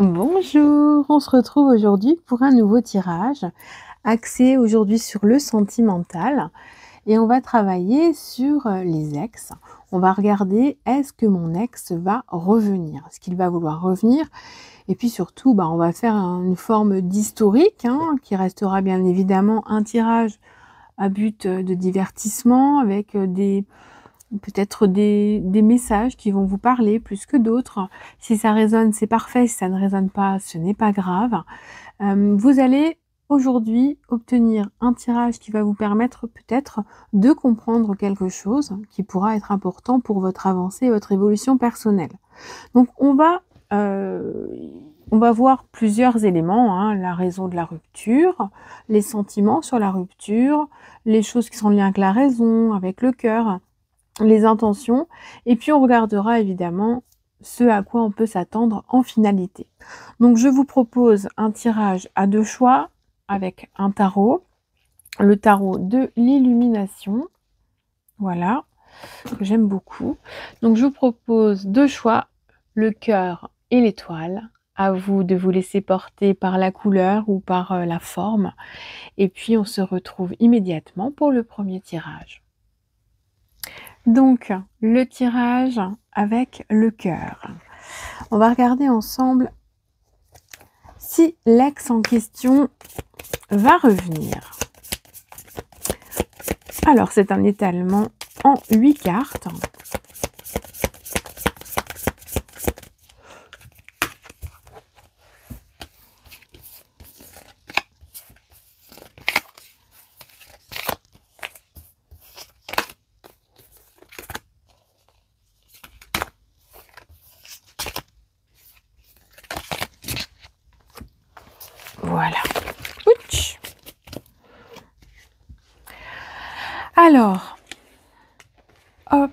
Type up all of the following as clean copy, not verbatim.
Bonjour, on se retrouve aujourd'hui pour un nouveau tirage axé aujourd'hui sur le sentimental et on va travailler sur les ex. On va regarder est-ce que mon ex va revenir, est-ce qu'il va vouloir revenir et puis surtout on va faire une forme d'historique qui restera bien évidemment un tirage à but de divertissement avec peut-être des messages qui vont vous parler plus que d'autres. Si ça résonne, c'est parfait. Si ça ne résonne pas, ce n'est pas grave. Vous allez aujourd'hui obtenir un tirage qui va vous permettre peut-être de comprendre quelque chose qui pourra être important pour votre avancée et votre évolution personnelle. Donc on va voir plusieurs éléments, la raison de la rupture, les sentiments sur la rupture, les choses qui sont liées avec la raison, avec le cœur, les intentions, et puis on regardera évidemment ce à quoi on peut s'attendre en finalité. Donc je vous propose un tirage à 2 choix avec un tarot, le tarot de l'illumination, voilà, que j'aime beaucoup. Donc je vous propose 2 choix, le cœur et l'étoile. À vous de vous laisser porter par la couleur ou par la forme. Et puis on se retrouve immédiatement pour le premier tirage. Donc, le tirage avec le cœur. On va regarder ensemble si l'ex en question va revenir. Alors, c'est un étalement en 8 cartes. Voilà. Ouch. Alors, hop,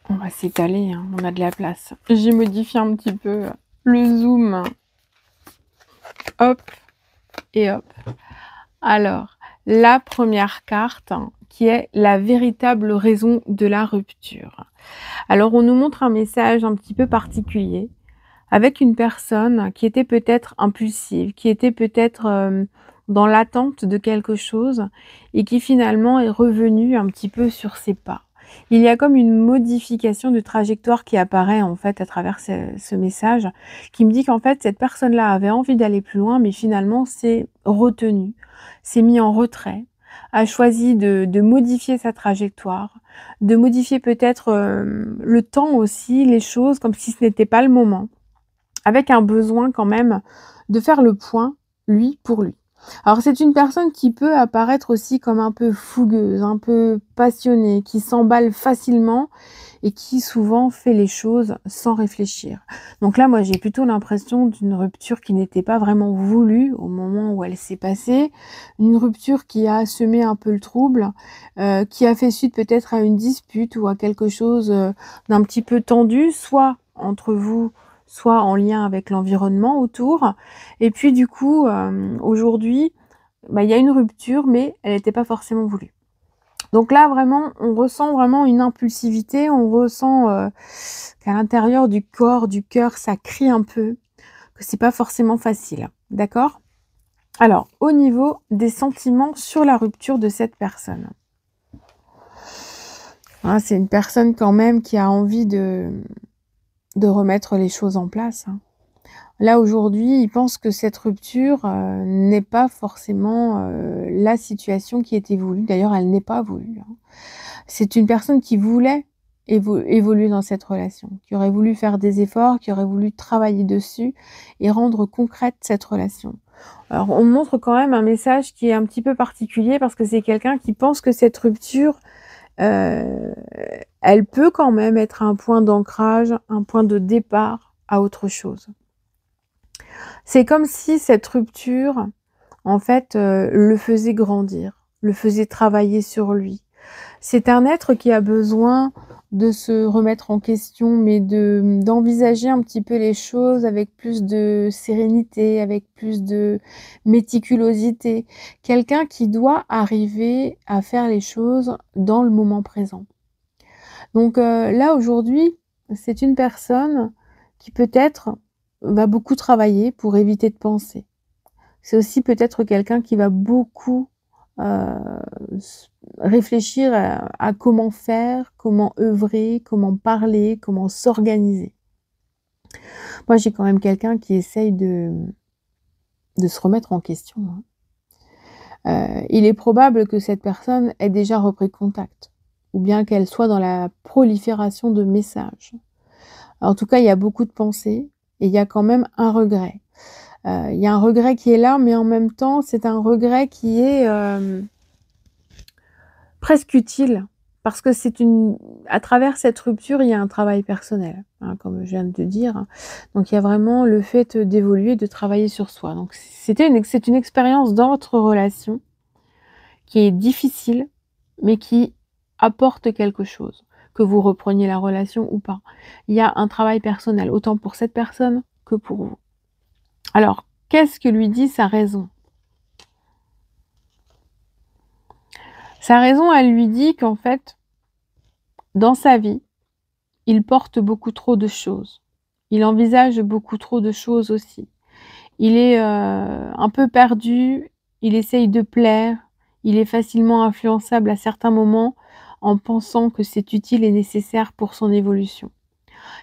on va s'étaler, on a de la place. J'ai modifié un petit peu le zoom. Hop et hop. Alors, la première carte qui est la véritable raison de la rupture. Alors, on nous montre un message un petit peu particulier avec une personne qui était peut-être impulsive, qui était peut-être dans l'attente de quelque chose et qui finalement est revenue un petit peu sur ses pas. Il y a comme une modification de trajectoire qui apparaît en fait à travers ce message qui me dit qu'en fait cette personne-là avait envie d'aller plus loin mais finalement s'est retenue, s'est mis en retrait, a choisi de modifier sa trajectoire, de modifier peut-être le temps aussi, les choses comme si ce n'était pas le moment, avec un besoin quand même de faire le point, lui, pour lui. Alors c'est une personne qui peut apparaître aussi comme un peu fougueuse, un peu passionnée, qui s'emballe facilement et qui souvent fait les choses sans réfléchir. Donc là, moi, j'ai plutôt l'impression d'une rupture qui n'était pas vraiment voulue au moment où elle s'est passée, une rupture qui a semé un peu le trouble, qui a fait suite peut-être à une dispute ou à quelque chose d'un petit peu tendu, soit entre vous, soit en lien avec l'environnement autour. Et puis du coup, aujourd'hui, il y a une rupture, mais elle n'était pas forcément voulue. Donc là, vraiment, on ressent vraiment une impulsivité, on ressent qu'à l'intérieur du corps, du cœur, ça crie un peu, que c'est pas forcément facile. D'accord? Alors, au niveau des sentiments sur la rupture de cette personne. C'est une personne quand même qui a envie de remettre les choses en place. Là, aujourd'hui, il pense que cette rupture n'est pas forcément la situation qui était voulue. D'ailleurs, elle n'est pas voulue. C'est une personne qui voulait évoluer dans cette relation, qui aurait voulu faire des efforts, qui aurait voulu travailler dessus et rendre concrète cette relation. Alors, on montre quand même un message qui est un petit peu particulier parce que c'est quelqu'un qui pense que cette rupture, elle peut quand même être un point d'ancrage, un point de départ à autre chose. C'est comme si cette rupture, en fait, le faisait grandir, le faisait travailler sur lui. C'est un être qui a besoin de se remettre en question, mais d'envisager un petit peu les choses avec plus de sérénité, avec plus de méticulosité. Quelqu'un qui doit arriver à faire les choses dans le moment présent. Donc là, aujourd'hui, c'est une personne qui peut-être va beaucoup travailler pour éviter de penser. C'est aussi peut-être quelqu'un qui va beaucoup réfléchir à comment faire, comment œuvrer, comment parler, comment s'organiser. Moi, j'ai quand même quelqu'un qui essaye de se remettre en question, hein. Il est probable que cette personne ait déjà repris contact ou bien qu'elle soit dans la prolifération de messages. En tout cas, il y a beaucoup de pensées et il y a quand même un regret. Il y a un regret qui est là, mais en même temps, c'est un regret qui est, presque utile parce que à travers cette rupture, il y a un travail personnel, hein, comme je viens de te dire. Donc il y a vraiment le fait d'évoluer, de travailler sur soi. Donc c'est une expérience dans votre relation qui est difficile, mais qui apporte quelque chose, que vous repreniez la relation ou pas. Il y a un travail personnel, autant pour cette personne que pour vous. Alors, qu'est-ce que lui dit sa raison? Sa raison, elle lui dit qu'en fait, dans sa vie, il porte beaucoup trop de choses. Il envisage beaucoup trop de choses aussi. Il est, un peu perdu, il essaye de plaire, il est facilement influençable à certains moments en pensant que c'est utile et nécessaire pour son évolution.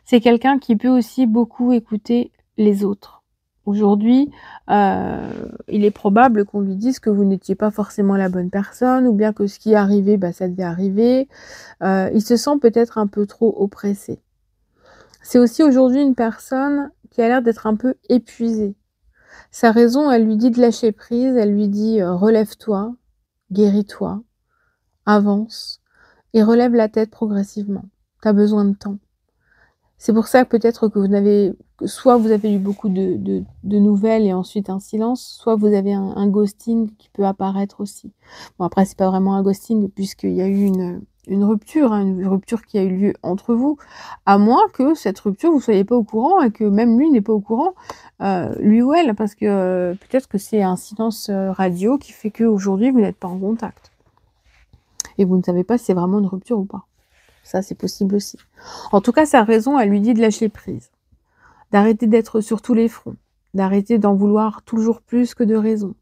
C'est quelqu'un qui peut aussi beaucoup écouter les autres. Aujourd'hui, il est probable qu'on lui dise que vous n'étiez pas forcément la bonne personne ou bien que ce qui est arrivé, bah, ça devait arriver. Il se sent peut-être un peu trop oppressé. C'est aussi aujourd'hui une personne qui a l'air d'être un peu épuisée. Sa raison, elle lui dit de lâcher prise, elle lui dit, «Relève-toi, guéris-toi, avance et relève la tête progressivement. Tu as besoin de temps». C'est pour ça peut-être que soit vous avez eu beaucoup de nouvelles et ensuite un silence, soit vous avez un ghosting qui peut apparaître aussi. Bon après c'est pas vraiment un ghosting puisqu'il y a eu une rupture, hein, une rupture qui a eu lieu entre vous, à moins que cette rupture vous soyez pas au courant et que même lui n'est pas au courant, lui ou elle, parce que, peut-être que c'est un silence, radio qui fait qu'aujourd'hui vous n'êtes pas en contact et vous ne savez pas si c'est vraiment une rupture ou pas. Ça, c'est possible aussi. En tout cas, sa raison, elle lui dit de lâcher prise, d'arrêter d'être sur tous les fronts, d'arrêter d'en vouloir toujours plus que de raison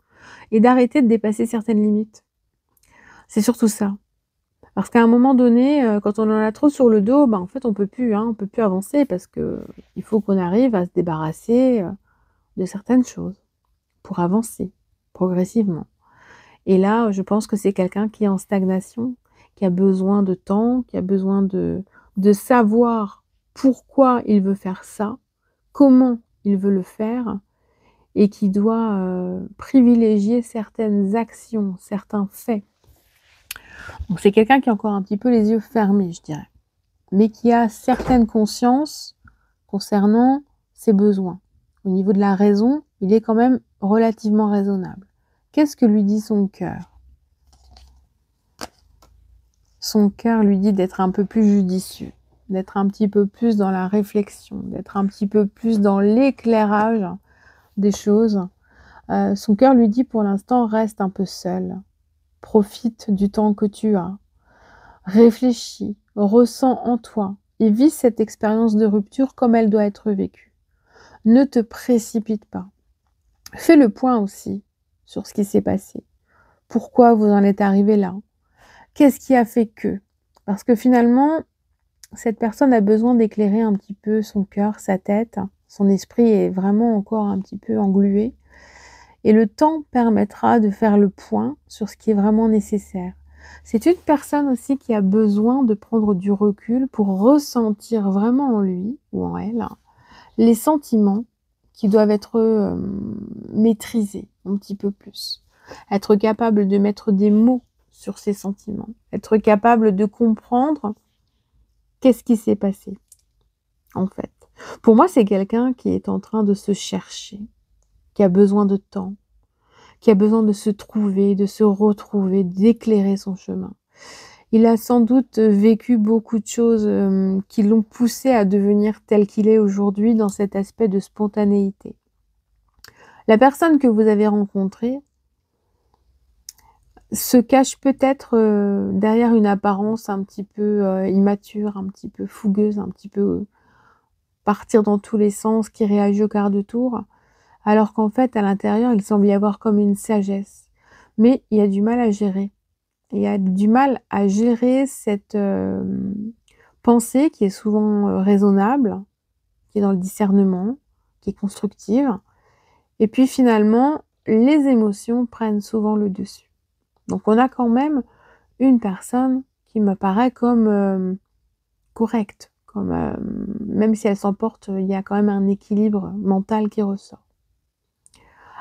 et d'arrêter de dépasser certaines limites. C'est surtout ça. Parce qu'à un moment donné, quand on en a trop sur le dos, bah, en fait, on peut plus, hein, on peut plus avancer parce que il faut qu'on arrive à se débarrasser, de certaines choses pour avancer progressivement. Et là, je pense que c'est quelqu'un qui est en stagnation, qui a besoin de temps, qui a besoin de savoir pourquoi il veut faire ça, comment il veut le faire et qui doit, privilégier certaines actions, certains faits. Donc c'est quelqu'un qui a encore un petit peu les yeux fermés, je dirais, mais qui a certaines consciences concernant ses besoins. Au niveau de la raison, il est quand même relativement raisonnable. Qu'est-ce que lui dit son cœur? Son cœur lui dit d'être un peu plus judicieux, d'être un petit peu plus dans la réflexion, d'être un petit peu plus dans l'éclairage des choses. Son cœur lui dit pour l'instant reste un peu seul, profite du temps que tu as, réfléchis, ressens en toi et vis cette expérience de rupture comme elle doit être vécue. Ne te précipite pas. Fais le point aussi sur ce qui s'est passé. Pourquoi vous en êtes arrivé là? Qu'est-ce qui a fait que? Parce que finalement, cette personne a besoin d'éclairer un petit peu son cœur, sa tête. Son esprit est vraiment encore un petit peu englué. Et le temps permettra de faire le point sur ce qui est vraiment nécessaire. C'est une personne aussi qui a besoin de prendre du recul pour ressentir vraiment en lui ou en elle les sentiments qui doivent être maîtrisés un petit peu plus. Être capable de mettre des mots sur ses sentiments. Être capable de comprendre qu'est-ce qui s'est passé, en fait. Pour moi, c'est quelqu'un qui est en train de se chercher, qui a besoin de temps, qui a besoin de se trouver, de se retrouver, d'éclairer son chemin. Il a sans doute vécu beaucoup de choses qui l'ont poussé à devenir tel qu'il est aujourd'hui dans cet aspect de spontanéité. La personne que vous avez rencontrée se cache peut-être derrière une apparence un petit peu immature, un petit peu fougueuse, un petit peu partir dans tous les sens, qui réagit au quart de tour, alors qu'en fait, à l'intérieur, il semble y avoir comme une sagesse. Mais il y a du mal à gérer. Il y a du mal à gérer cette pensée qui est souvent raisonnable, qui est dans le discernement, qui est constructive. Et puis finalement, les émotions prennent souvent le dessus. Donc on a quand même une personne qui me paraît comme correcte, comme, même si elle s'emporte, il y a quand même un équilibre mental qui ressort.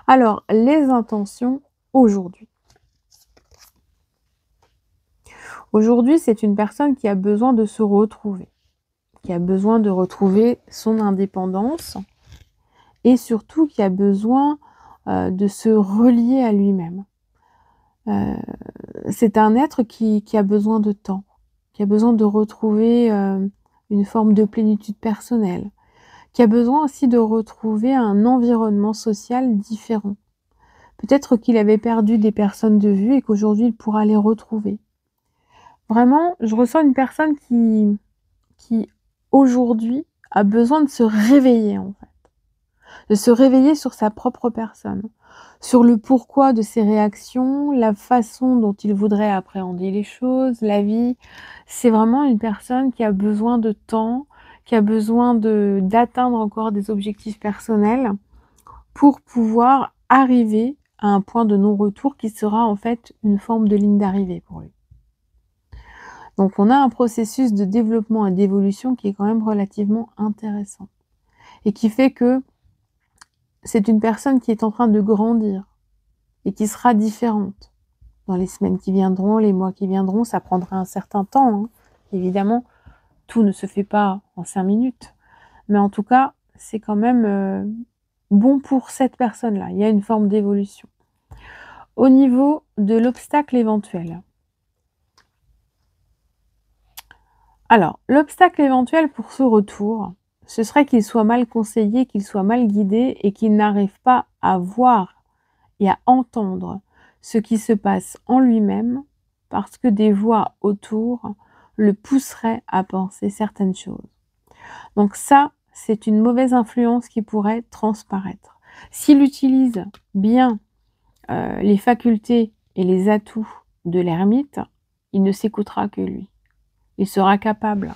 Alors, les intentions aujourd'hui. Aujourd'hui, c'est une personne qui a besoin de se retrouver, qui a besoin de retrouver son indépendance et surtout qui a besoin de se relier à lui-même. C'est un être qui a besoin de temps, qui a besoin de retrouver une forme de plénitude personnelle, qui a besoin aussi de retrouver un environnement social différent. Peut-être qu'il avait perdu des personnes de vue et qu'aujourd'hui il pourra les retrouver. Vraiment, je ressens une personne qui aujourd'hui a besoin de se réveiller en fait. De se réveiller sur sa propre personne, sur le pourquoi de ses réactions, la façon dont il voudrait appréhender les choses, la vie. C'est vraiment une personne qui a besoin de temps, qui a besoin d'atteindre encore des objectifs personnels pour pouvoir arriver à un point de non-retour qui sera en fait une forme de ligne d'arrivée pour lui. Donc on a un processus de développement et d'évolution qui est quand même relativement intéressant et qui fait que c'est une personne qui est en train de grandir et qui sera différente dans les semaines qui viendront, les mois qui viendront. Ça prendra un certain temps, hein. Évidemment, tout ne se fait pas en 5 minutes. Mais en tout cas, c'est quand même bon pour cette personne-là. Il y a une forme d'évolution. Au niveau de l'obstacle éventuel. Alors, l'obstacle éventuel pour ce retour, ce serait qu'il soit mal conseillé, qu'il soit mal guidé et qu'il n'arrive pas à voir et à entendre ce qui se passe en lui-même parce que des voix autour le pousseraient à penser certaines choses. Donc ça, c'est une mauvaise influence qui pourrait transparaître. S'il utilise bien les facultés et les atouts de l'ermite, il ne s'écoutera que lui. Il sera capable.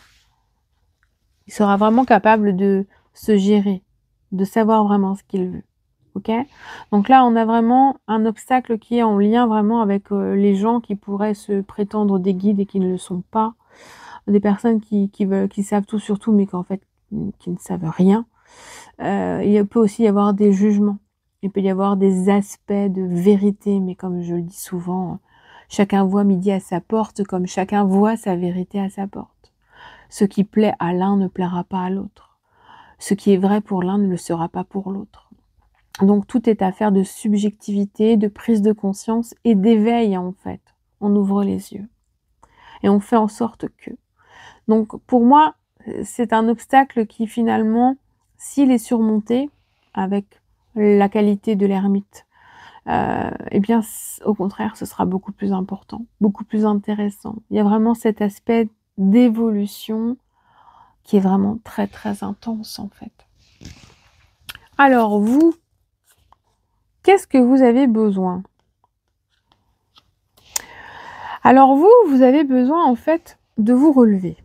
Il sera vraiment capable de se gérer, de savoir vraiment ce qu'il veut. Ok? Donc là, on a vraiment un obstacle qui est en lien vraiment avec les gens qui pourraient se prétendre des guides et qui ne le sont pas. Des personnes qui savent tout sur tout, mais qu'en fait, qui ne savent rien. Il peut aussi y avoir des jugements. Il peut y avoir des aspects de vérité, mais comme je le dis souvent, chacun voit midi à sa porte, comme chacun voit sa vérité à sa porte. Ce qui plaît à l'un ne plaira pas à l'autre. Ce qui est vrai pour l'un ne le sera pas pour l'autre. Donc tout est affaire de subjectivité, de prise de conscience et d'éveil en fait. On ouvre les yeux et on fait en sorte que. Donc pour moi, c'est un obstacle qui finalement, s'il est surmonté avec la qualité de l'ermite, eh bien au contraire, ce sera beaucoup plus important, beaucoup plus intéressant. Il y a vraiment cet aspect d'évolution qui est vraiment très très intense en fait. Alors vous, qu'est-ce que vous avez besoin? Alors vous avez besoin en fait de vous relever,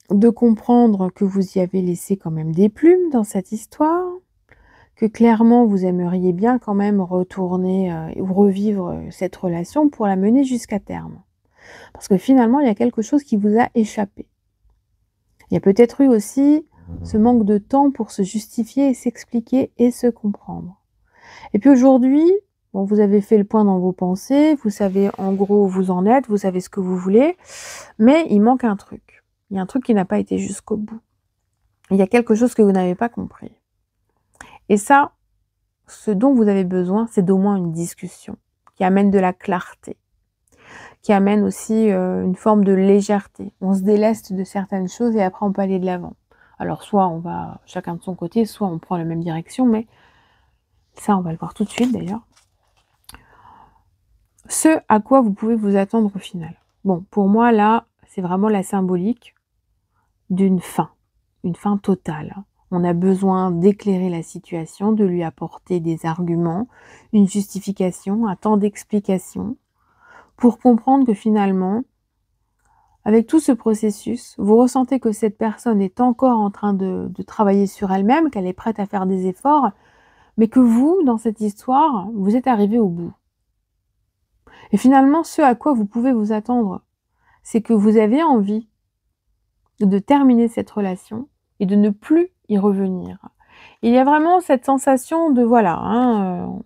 de comprendre que vous y avez laissé quand même des plumes dans cette histoire, que clairement vous aimeriez bien quand même retourner ou revivre cette relation pour la mener jusqu'à terme. Parce que finalement, il y a quelque chose qui vous a échappé. Il y a peut-être eu aussi ce manque de temps pour se justifier et s'expliquer et se comprendre. Et puis aujourd'hui, bon, vous avez fait le point dans vos pensées, vous savez en gros où vous en êtes, vous savez ce que vous voulez, mais il manque un truc. Il y a un truc qui n'a pas été jusqu'au bout. Il y a quelque chose que vous n'avez pas compris. Et ça, ce dont vous avez besoin, c'est d'au moins une discussion qui amène de la clarté, qui amène aussi une forme de légèreté. On se déleste de certaines choses et après on peut aller de l'avant. Alors soit on va chacun de son côté, soit on prend la même direction, mais ça on va le voir tout de suite d'ailleurs. Ce à quoi vous pouvez vous attendre au final. Bon, pour moi là, c'est vraiment la symbolique d'une fin totale. On a besoin d'éclairer la situation, de lui apporter des arguments, une justification, un temps d'explication, pour comprendre que finalement, avec tout ce processus, vous ressentez que cette personne est encore en train de travailler sur elle-même, qu'elle est prête à faire des efforts, mais que vous, dans cette histoire, vous êtes arrivé au bout. Et finalement, ce à quoi vous pouvez vous attendre, c'est que vous avez envie de terminer cette relation et de ne plus y revenir. Il y a vraiment cette sensation de voilà,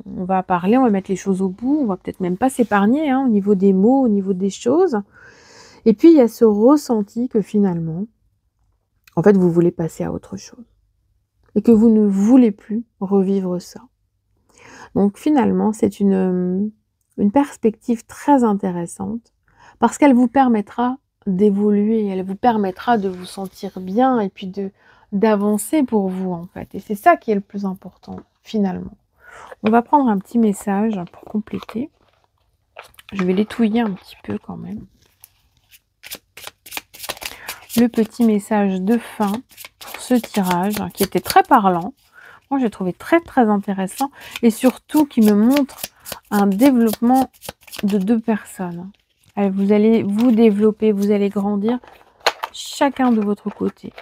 on va parler, on va mettre les choses au bout, on va peut-être même pas s'épargner au niveau des mots, au niveau des choses. Et puis il y a ce ressenti que finalement, en fait, vous voulez passer à autre chose et que vous ne voulez plus revivre ça. Donc finalement, c'est une perspective très intéressante parce qu'elle vous permettra d'évoluer, elle vous permettra de vous sentir bien et puis d'avancer pour vous en fait. Et c'est ça qui est le plus important finalement. On va prendre un petit message pour compléter. Je vais l'étouiller un petit peu quand même. Le petit message de fin pour ce tirage qui était très parlant. Moi, j'ai trouvé très très intéressant et surtout qui me montre un développement de 2 personnes. Vous allez vous développer, vous allez grandir chacun de votre côté.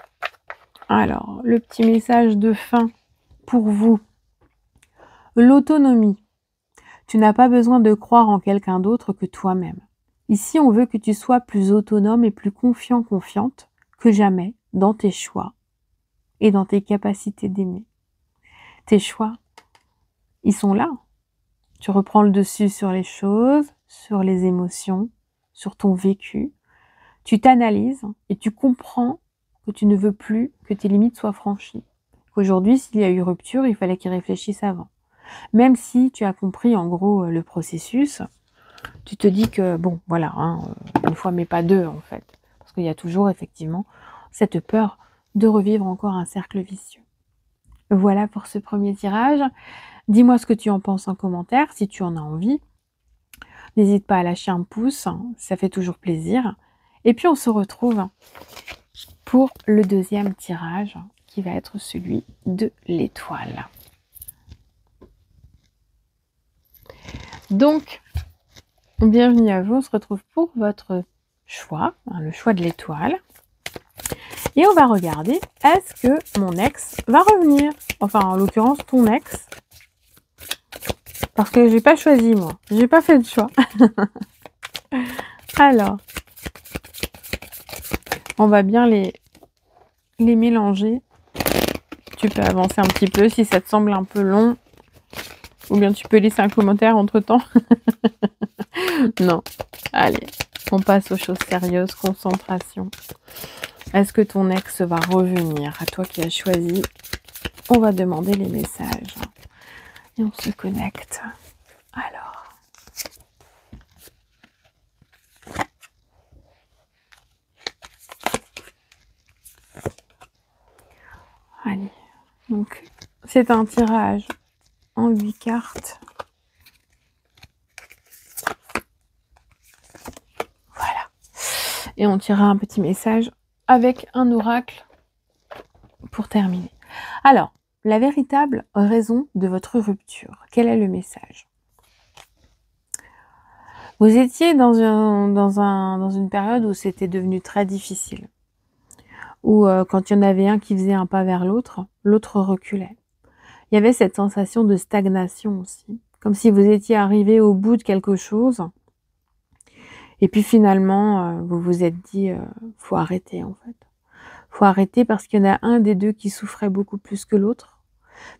Alors, le petit message de fin pour vous. L'autonomie. Tu n'as pas besoin de croire en quelqu'un d'autre que toi-même. Ici, on veut que tu sois plus autonome et plus confiant, confiante que jamais dans tes choix et dans tes capacités d'aimer. Tes choix, ils sont là. Tu reprends le dessus sur les choses, sur les émotions, sur ton vécu. Tu t'analyses et tu comprends que tu ne veux plus que tes limites soient franchies. Aujourd'hui, s'il y a eu rupture, il fallait qu'ils réfléchissent avant. Même si tu as compris en gros le processus, tu te dis que bon, voilà, une fois mais pas deux en fait. Parce qu'il y a toujours effectivement cette peur de revivre encore un cercle vicieux. Voilà pour ce premier tirage. Dis-moi ce que tu en penses en commentaire, si tu en as envie. N'hésite pas à lâcher un pouce, ça fait toujours plaisir. Et puis on se retrouve pour le deuxième tirage, qui va être celui de l'étoile. Donc, bienvenue à vous, on se retrouve pour votre choix, le choix de l'étoile. Et on va regarder, est-ce que mon ex va revenir? Enfin, en l'occurrence, ton ex. Parce que j'ai pas choisi, moi. J'ai pas fait de choix. Alors, on va bien les mélanger. Tu peux avancer un petit peu si ça te semble un peu long. Ou bien tu peux laisser un commentaire entre-temps. Non. Allez, on passe aux choses sérieuses. Concentration. Est-ce que ton ex va revenir? À toi qui as choisi. On va demander les messages. Et on se connecte. Alors. Allez. Donc, c'est un tirage en 8 cartes. Voilà. Et on tirera un petit message avec un oracle pour terminer. Alors, la véritable raison de votre rupture, quel est le message? Vous étiez dans une période où c'était devenu très difficile. Où quand il y en avait un qui faisait un pas vers l'autre, l'autre reculait. Il y avait cette sensation de stagnation aussi. Comme si vous étiez arrivé au bout de quelque chose. Et puis finalement, vous vous êtes dit, faut arrêter en fait. Faut arrêter parce qu'il y en a un des deux qui souffrait beaucoup plus que l'autre.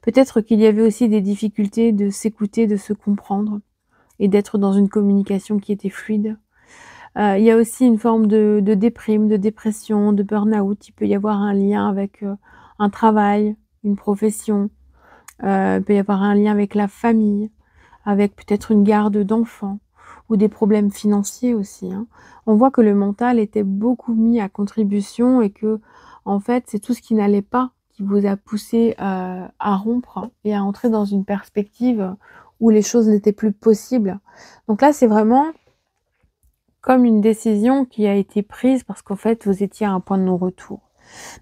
Peut-être qu'il y avait aussi des difficultés de s'écouter, de se comprendre et d'être dans une communication qui était fluide. Il y a aussi une forme de déprime, de dépression, de burn-out. Il peut y avoir un lien avec un travail, une profession. Il peut y avoir un lien avec la famille, avec peut-être une garde d'enfants ou des problèmes financiers aussi. On voit que le mental était beaucoup mis à contribution et que, en fait, c'est tout ce qui n'allait pas qui vous a poussé à rompre et à entrer dans une perspective où les choses n'étaient plus possibles. Donc là, c'est vraiment comme une décision qui a été prise parce qu'en fait, vous étiez à un point de non-retour.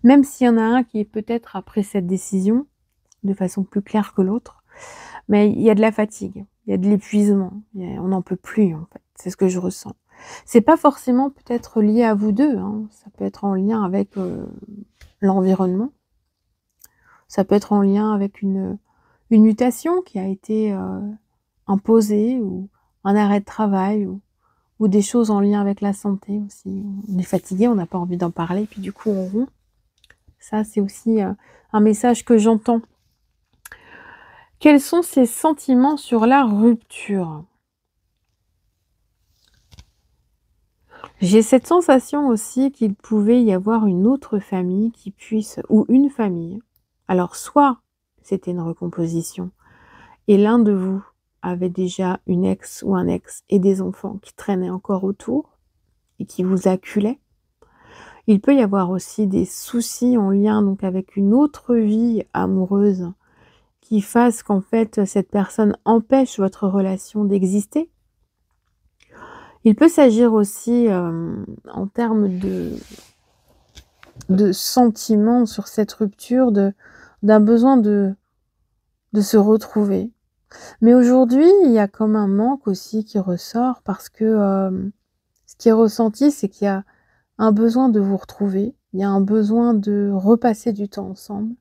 Même s'il y en a un qui peut-être a pris cette décision de façon plus claire que l'autre, mais il y a de la fatigue, il y a de l'épuisement, on n'en peut plus en fait, c'est ce que je ressens. C'est pas forcément peut-être lié à vous 2, hein, ça peut être en lien avec, l'environnement, ça peut être en lien avec une mutation qui a été, imposée ou un arrêt de travail ou des choses en lien avec la santé aussi. On est fatigué, on n'a pas envie d'en parler, puis du coup on rompt. Ça, c'est aussi, un message que j'entends. Quels sont ces sentiments sur la rupture? J'ai cette sensation aussi qu'il pouvait y avoir une autre famille qui puisse ou une famille. Alors soit c'était une recomposition et l'un de vous avait déjà une ex ou un ex et des enfants qui traînaient encore autour et qui vous acculaient. Il peut y avoir aussi des soucis en lien donc avec une autre vie amoureuse qui fasse qu'en fait cette personne empêche votre relation d'exister. Il peut s'agir aussi, en termes de sentiments sur cette rupture, d'un besoin de se retrouver. Mais aujourd'hui, il y a comme un manque aussi qui ressort parce que, ce qui est ressenti, c'est qu'il y a un besoin de vous retrouver, il y a un besoin de repasser du temps ensemble.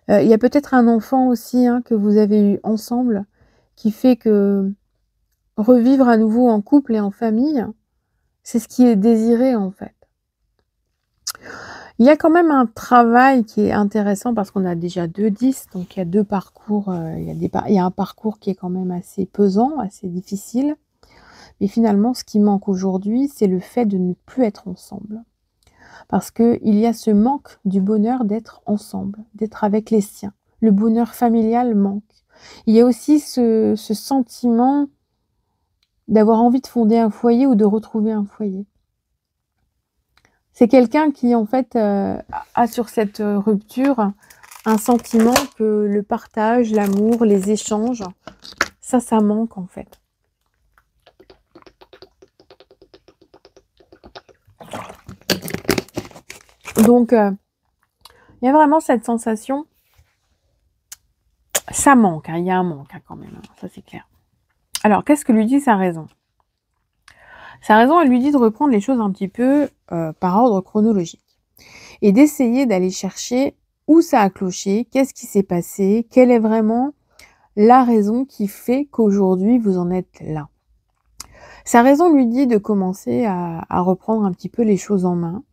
Il y a peut-être un enfant aussi, hein, que vous avez eu ensemble, qui fait que revivre à nouveau en couple et en famille, c'est ce qui est désiré, en fait. Il y a quand même un travail qui est intéressant parce qu'on a déjà 2 10, donc il y a 2 parcours, il y a un parcours qui est quand même assez pesant, assez difficile. Mais finalement, ce qui manque aujourd'hui, c'est le fait de ne plus être ensemble. Parce qu'il y a ce manque du bonheur d'être ensemble, d'être avec les siens. Le bonheur familial manque. Il y a aussi ce sentiment d'avoir envie de fonder un foyer ou de retrouver un foyer. C'est quelqu'un qui en fait, a sur cette, rupture, un sentiment que le partage, l'amour, les échanges, ça manque en fait. Donc, il y a vraiment cette sensation, ça manque, hein, il y a un manque, hein, quand même, hein, ça c'est clair. Alors qu'est-ce que lui dit sa raison? Sa raison, elle lui dit de reprendre les choses un petit peu, par ordre chronologique et d'essayer d'aller chercher où ça a cloché, qu'est-ce qui s'est passé, quelle est vraiment la raison qui fait qu'aujourd'hui vous en êtes là. Sa raison lui dit de commencer à reprendre un petit peu les choses en main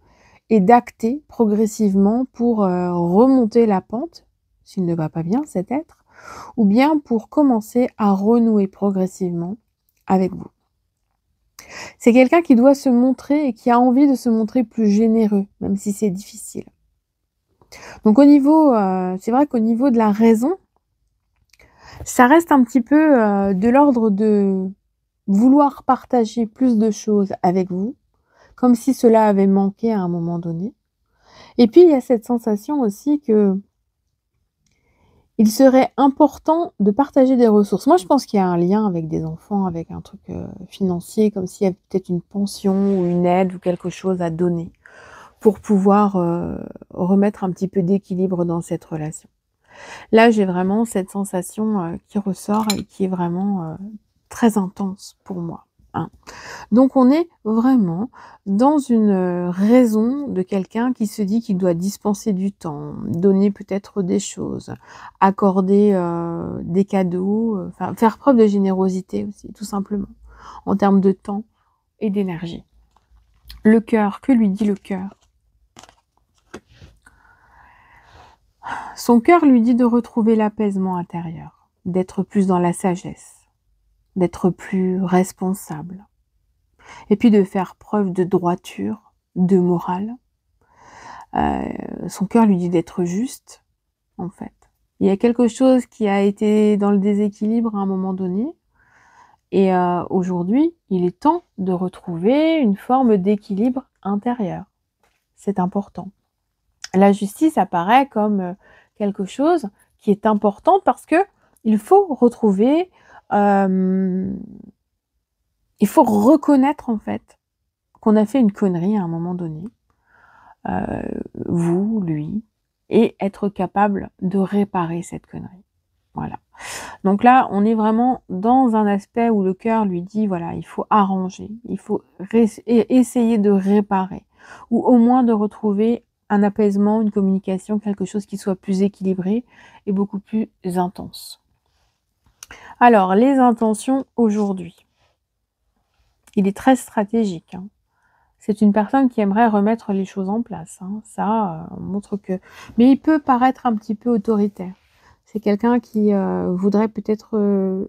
et d'acter progressivement pour, remonter la pente, s'il ne va pas bien cet être, ou bien pour commencer à renouer progressivement avec vous. C'est quelqu'un qui doit se montrer et qui a envie de se montrer plus généreux, même si c'est difficile. Donc au niveau, c'est vrai qu'au niveau de la raison, ça reste un petit peu, de l'ordre de vouloir partager plus de choses avec vous, comme si cela avait manqué à un moment donné. Et puis il y a cette sensation aussi qu'il serait important de partager des ressources. Moi, je pense qu'il y a un lien avec des enfants, avec un truc, financier, comme s'il y avait peut-être une pension ou une aide ou quelque chose à donner pour pouvoir, remettre un petit peu d'équilibre dans cette relation. Là, j'ai vraiment cette sensation, qui ressort et qui est vraiment, très intense pour moi, hein. Donc on est vraiment dans une, raison de quelqu'un qui se dit qu'il doit dispenser du temps, donner peut-être des choses, accorder, des cadeaux, enfin faire preuve de générosité aussi, tout simplement, en termes de temps et d'énergie. Le cœur, que lui dit le cœur? Son cœur lui dit de retrouver l'apaisement intérieur, d'être plus dans la sagesse, d'être plus responsable et puis de faire preuve de droiture, de morale. Son cœur lui dit d'être juste, en fait. Il y a quelque chose qui a été dans le déséquilibre à un moment donné et aujourd'hui, il est temps de retrouver une forme d'équilibre intérieur. C'est important. La justice apparaît comme, quelque chose qui est important parce qu'il faut retrouver, il faut reconnaître en fait qu'on a fait une connerie à un moment donné, vous, lui, et être capable de réparer cette connerie. Voilà. Donc là, on est vraiment dans un aspect où le cœur lui dit, voilà, il faut arranger, il faut essayer de réparer, ou au moins de retrouver un apaisement, une communication, quelque chose qui soit plus équilibré et beaucoup plus intense. Alors, les intentions aujourd'hui. Il est très stratégique, hein. C'est une personne qui aimerait remettre les choses en place, hein. Ça, on montre que mais il peut paraître un petit peu autoritaire. C'est quelqu'un qui, voudrait peut-être,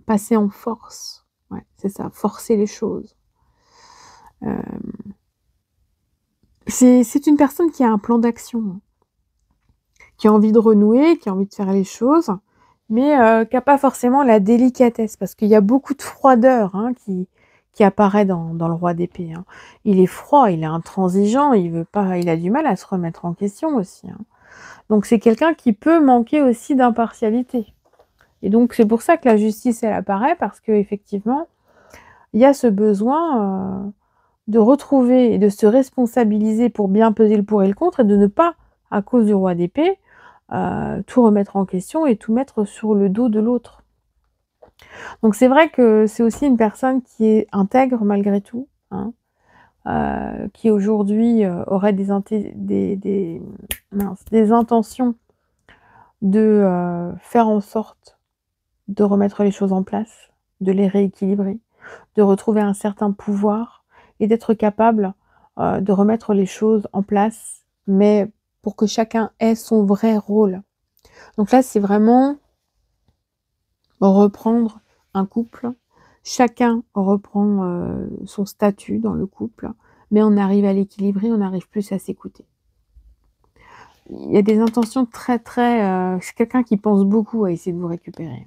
passer en force. Ouais, c'est ça, forcer les choses. Hem, c'est une personne qui a un plan d'action, hein, qui a envie de renouer, qui a envie de faire les choses, mais qui a pas forcément la délicatesse parce qu'il y a beaucoup de froideur, hein, qui apparaît dans le roi d'épée, hein. Il est froid, il est intransigeant, il a du mal à se remettre en question aussi, hein. Donc c'est quelqu'un qui peut manquer aussi d'impartialité et donc c'est pour ça que la justice, elle apparaît parce qu'effectivement, il y a ce besoin, de retrouver et de se responsabiliser pour bien peser le pour et le contre et de ne pas, à cause du roi d'épée, tout remettre en question et tout mettre sur le dos de l'autre. Donc c'est vrai que c'est aussi une personne qui est intègre malgré tout, hein, qui aujourd'hui, aurait des intentions de, faire en sorte de remettre les choses en place, de les rééquilibrer, de retrouver un certain pouvoir et d'être capable, de remettre les choses en place, mais pour que chacun ait son vrai rôle. Donc là, c'est vraiment reprendre un couple, chacun reprend, son statut dans le couple, mais on arrive à l'équilibrer, on arrive plus à s'écouter. Il y a des intentions très, très, c'est quelqu'un qui pense beaucoup à essayer de vous récupérer.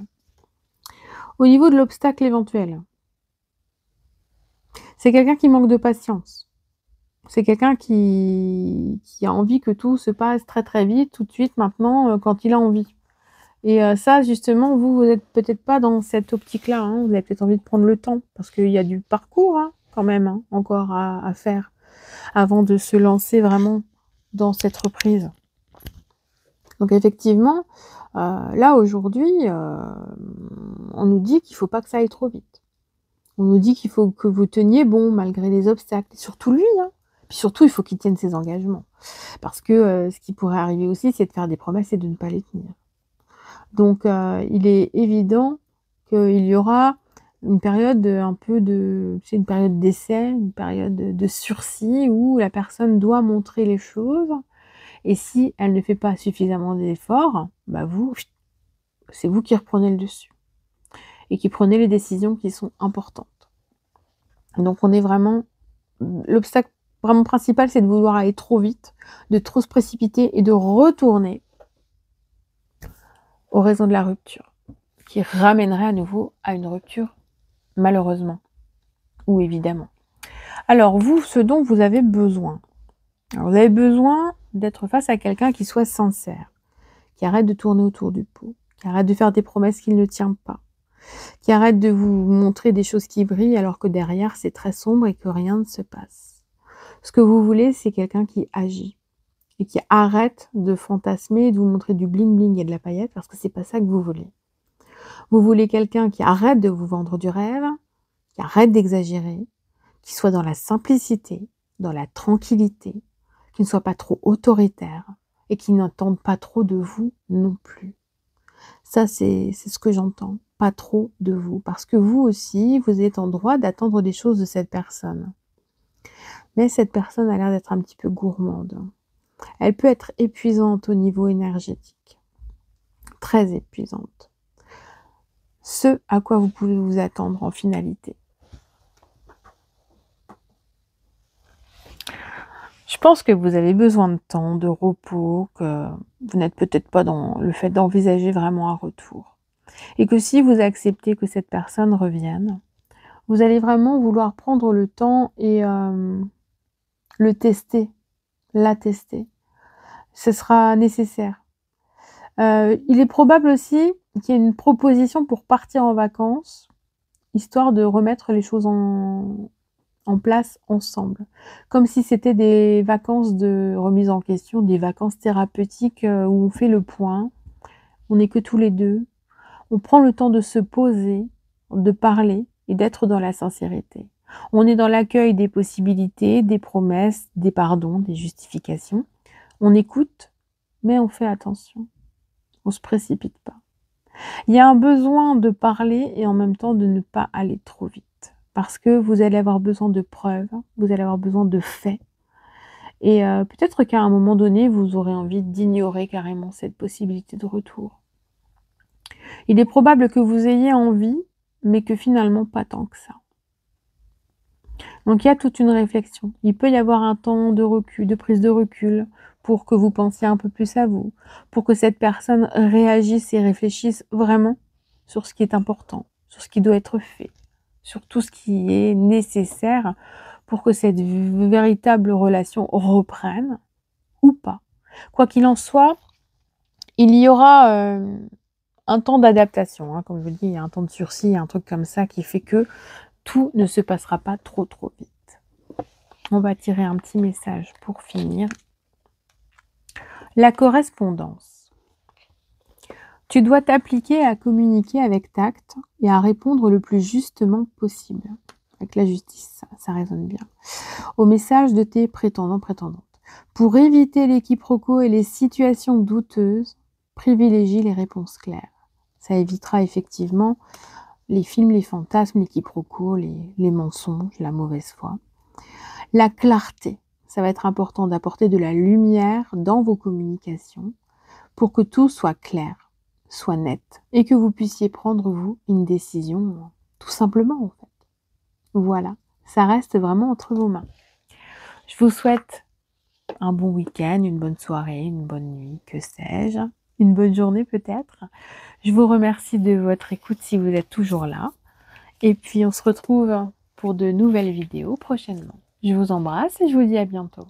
Au niveau de l'obstacle éventuel, c'est quelqu'un qui manque de patience. C'est quelqu'un qui a envie que tout se passe très, très vite, tout de suite, maintenant, quand il a envie. Et ça justement, vous êtes peut-être pas dans cette optique-là, hein. Vous avez peut-être envie de prendre le temps parce qu'il y a du parcours, hein, quand même, hein, encore à faire avant de se lancer vraiment dans cette reprise. Donc effectivement, là aujourd'hui, on nous dit qu'il faut pas que ça aille trop vite. On nous dit qu'il faut que vous teniez bon malgré les obstacles et surtout lui, hein. Puis surtout, il faut qu'il tienne ses engagements parce que, ce qui pourrait arriver aussi, c'est de faire des promesses et de ne pas les tenir. Donc il est évident qu'il y aura une période, un peu de tu sais, une période d'essai, une période de sursis où la personne doit montrer les choses et si elle ne fait pas suffisamment d'efforts, bah vous, c'est vous qui reprenez le dessus et qui prenez les décisions qui sont importantes. Donc on est vraiment l'obstacle vraiment principal, c'est de vouloir aller trop vite, de trop se précipiter et de retourner aux raisons de la rupture, qui ramènerait à nouveau à une rupture, malheureusement ou évidemment. Alors vous, ce dont vous avez besoin. Alors vous avez besoin d'être face à quelqu'un qui soit sincère, qui arrête de tourner autour du pot, qui arrête de faire des promesses qu'il ne tient pas, qui arrête de vous montrer des choses qui brillent alors que derrière c'est très sombre et que rien ne se passe. Ce que vous voulez, c'est quelqu'un qui agit et qui arrête de fantasmer et de vous montrer du bling bling et de la paillette parce que c'est pas ça que vous voulez. Vous voulez quelqu'un qui arrête de vous vendre du rêve, qui arrête d'exagérer, qui soit dans la simplicité, dans la tranquillité, qui ne soit pas trop autoritaire et qui n'entende pas trop de vous non plus. Ça, c'est ce que j'entends, pas trop de vous, parce que vous aussi, vous êtes en droit d'attendre des choses de cette personne. Mais cette personne a l'air d'être un petit peu gourmande. Elle peut être épuisante au niveau énergétique, très épuisante. Ce à quoi vous pouvez vous attendre en finalité. Je pense que vous avez besoin de temps, de repos, que vous n'êtes peut-être pas dans le fait d'envisager vraiment un retour. Et que si vous acceptez que cette personne revienne, vous allez vraiment vouloir prendre le temps et le tester, la tester. Ce sera nécessaire. Il est probable aussi qu'il y ait une proposition pour partir en vacances, histoire de remettre les choses en place ensemble. Comme si c'était des vacances de remise en question, des vacances thérapeutiques où on fait le point, on n'est que tous les deux, on prend le temps de se poser, de parler et d'être dans la sincérité. On est dans l'accueil des possibilités, des promesses, des pardons, des justifications. On écoute, mais on fait attention. On ne se précipite pas. Il y a un besoin de parler et en même temps de ne pas aller trop vite. Parce que vous allez avoir besoin de preuves, vous allez avoir besoin de faits. Et peut-être qu'à un moment donné, vous aurez envie d'ignorer carrément cette possibilité de retour. Il est probable que vous ayez envie, mais que finalement pas tant que ça. Donc il y a toute une réflexion. Il peut y avoir un temps de recul, de prise de recul, pour que vous pensiez un peu plus à vous, pour que cette personne réagisse et réfléchisse vraiment sur ce qui est important, sur ce qui doit être fait, sur tout ce qui est nécessaire pour que cette véritable relation reprenne ou pas. Quoi qu'il en soit, il y aura un temps d'adaptation. Hein, comme je vous le dis, il y a un temps de sursis, un truc comme ça qui fait que tout ne se passera pas trop vite. On va tirer un petit message pour finir. La correspondance. Tu dois t'appliquer à communiquer avec tact et à répondre le plus justement possible. Avec la justice, ça résonne bien. Au message de tes prétendants-prétendantes. Pour éviter les quiproquos et les situations douteuses, privilégie les réponses claires. Ça évitera effectivement les films, les fantasmes, les quiproquos, les mensonges, la mauvaise foi. La clarté. Ça va être important d'apporter de la lumière dans vos communications pour que tout soit clair, soit net et que vous puissiez prendre, vous, une décision tout simplement, en fait. Voilà, ça reste vraiment entre vos mains. Je vous souhaite un bon week-end, une bonne soirée, une bonne nuit, que sais-je, une bonne journée peut-être. Je vous remercie de votre écoute si vous êtes toujours là. Et puis on se retrouve pour de nouvelles vidéos prochainement. Je vous embrasse et je vous dis à bientôt.